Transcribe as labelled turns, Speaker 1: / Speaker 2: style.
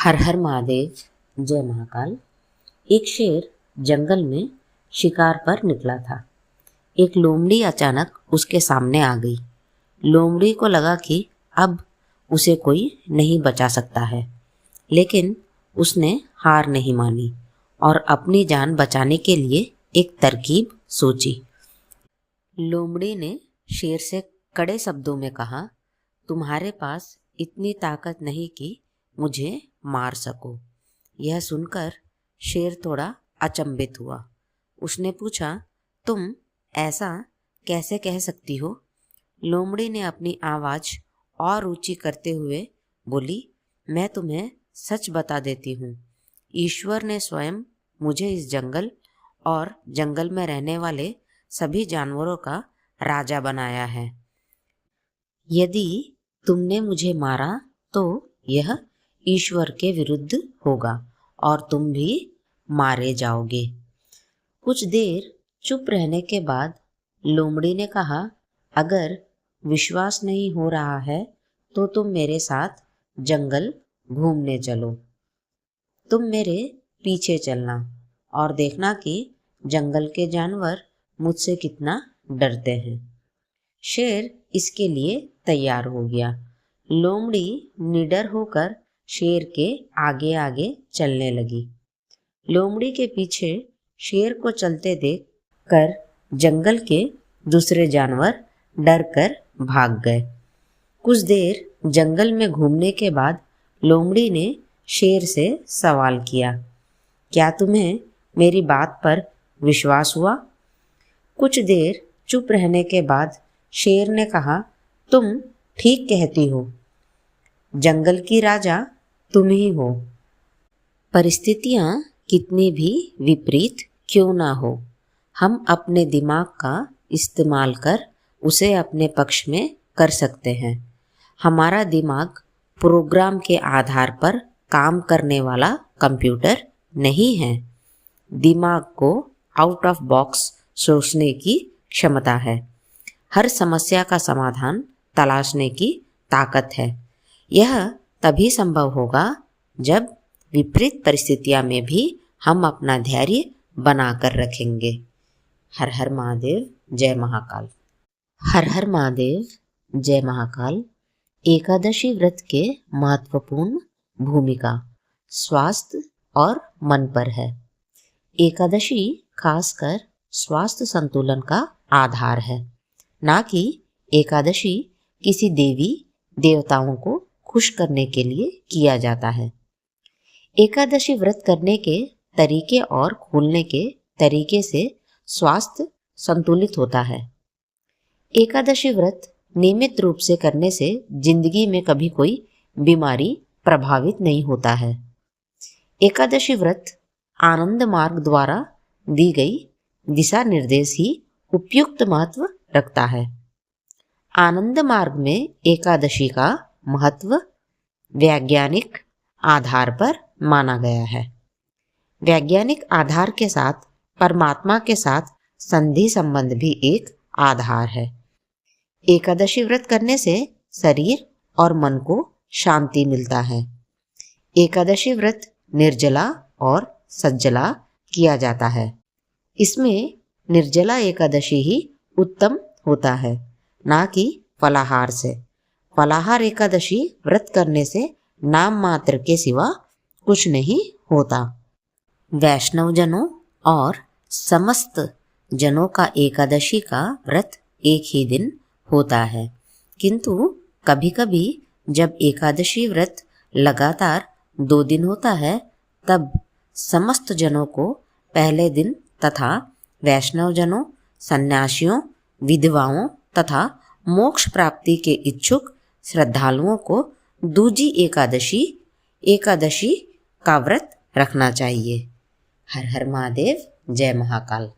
Speaker 1: हर हर महादेव, जय महाकाल। एक शेर जंगल में शिकार पर निकला था। एक लोमड़ी अचानक उसके सामने आ गई। लोमड़ी को लगा कि अब उसे कोई नहीं बचा सकता है, लेकिन उसने हार नहीं मानी और अपनी जान बचाने के लिए एक तरकीब सोची। लोमड़ी ने शेर से कड़े शब्दों में कहा, तुम्हारे पास इतनी ताकत नहीं कि मुझे मार सको। यह सुनकर शेर थोड़ा अचंभित हुआ। उसने पूछा, तुम ऐसा कैसे कह सकती हो? लोमड़ी ने अपनी आवाज़ और ऊंची करते हुए बोली, मैं तुम्हें सच बता देती हूँ। ईश्वर ने स्वयं मुझे इस जंगल और जंगल में रहने वाले सभी जानवरों का राजा बनाया है। यदि तुमने मुझे मारा तो यह ईश्वर के विरुद्ध होगा और तुम भी मारे जाओगे। कुछ देर चुप रहने के बाद लोमड़ी ने कहा, अगर विश्वास नहीं हो रहा है तो तुम मेरे साथ जंगल घूमने चलो। तुम मेरे पीछे चलना और देखना कि जंगल के जानवर मुझसे कितना डरते हैं। शेर इसके लिए तैयार हो गया। लोमड़ी निडर होकर शेर के आगे आगे चलने लगी। लोमड़ी के पीछे शेर को चलते देख कर जंगल के दूसरे जानवर डर कर भाग गए। कुछ देर जंगल में घूमने के बाद लोमड़ी ने शेर से सवाल किया, क्या तुम्हें मेरी बात पर विश्वास हुआ? कुछ देर चुप रहने के बाद शेर ने कहा, तुम ठीक कहती हो। जंगल की राजा तुम ही हो। परिस्थितियाँ कितनी भी विपरीत क्यों ना हो, हम अपने दिमाग का इस्तेमाल कर उसे अपने पक्ष में कर सकते हैं। हमारा दिमाग प्रोग्राम के आधार पर काम करने वाला कंप्यूटर नहीं है। दिमाग को आउट ऑफ बॉक्स सोचने की क्षमता है। हर समस्या का समाधान तलाशने की ताकत है। यह तभी संभव होगा जब विपरीत परिस्थितियां में भी हम अपना धैर्य बनाकर रखेंगे। हर हर महादेव, जय महाकाल। हर हर महादेव, जय महाकाल। एकादशी व्रत के महत्वपूर्ण भूमिका स्वास्थ्य और मन पर है। एकादशी खासकर स्वास्थ्य संतुलन का आधार है, ना कि एकादशी किसी देवी देवताओं को खुश करने के लिए किया जाता है। एकादशी व्रत करने के तरीके और खोलने के तरीके से स्वास्थ्य संतुलित होता है। एकादशी व्रत नियमित रूप से करने से जिंदगी में कभी कोई बीमारी प्रभावित नहीं होता है। एकादशी व्रत आनंद मार्ग द्वारा दी गई दिशा निर्देश ही उपयुक्त महत्व रखता है। आनंद मार्ग में एकादशी का महत्व वैज्ञानिक आधार पर माना गया है। वैज्ञानिक आधार के साथ परमात्मा के साथ संधि संबंध भी एक आधार है। एकादशी व्रत करने से शरीर और मन को शांति मिलता है। एकादशी व्रत निर्जला और सज्जला किया जाता है। इसमें निर्जला एकादशी ही उत्तम होता है, ना कि फलाहार से। फलाहार एकादशी व्रत करने से नाम मात्र के सिवा कुछ नहीं होता। वैष्णव जनों और समस्त जनों का एकादशी का व्रत एक ही दिन होता है, किंतु कभी कभी जब एकादशी व्रत लगातार 2 दिन होता है, तब समस्त जनों को पहले दिन तथा वैष्णव जनों, सन्यासियों, विधवाओं तथा मोक्ष प्राप्ति के इच्छुक श्रद्धालुओं को दूजी एकादशी का व्रत रखना चाहिए। हर हर महादेव, जय महाकाल।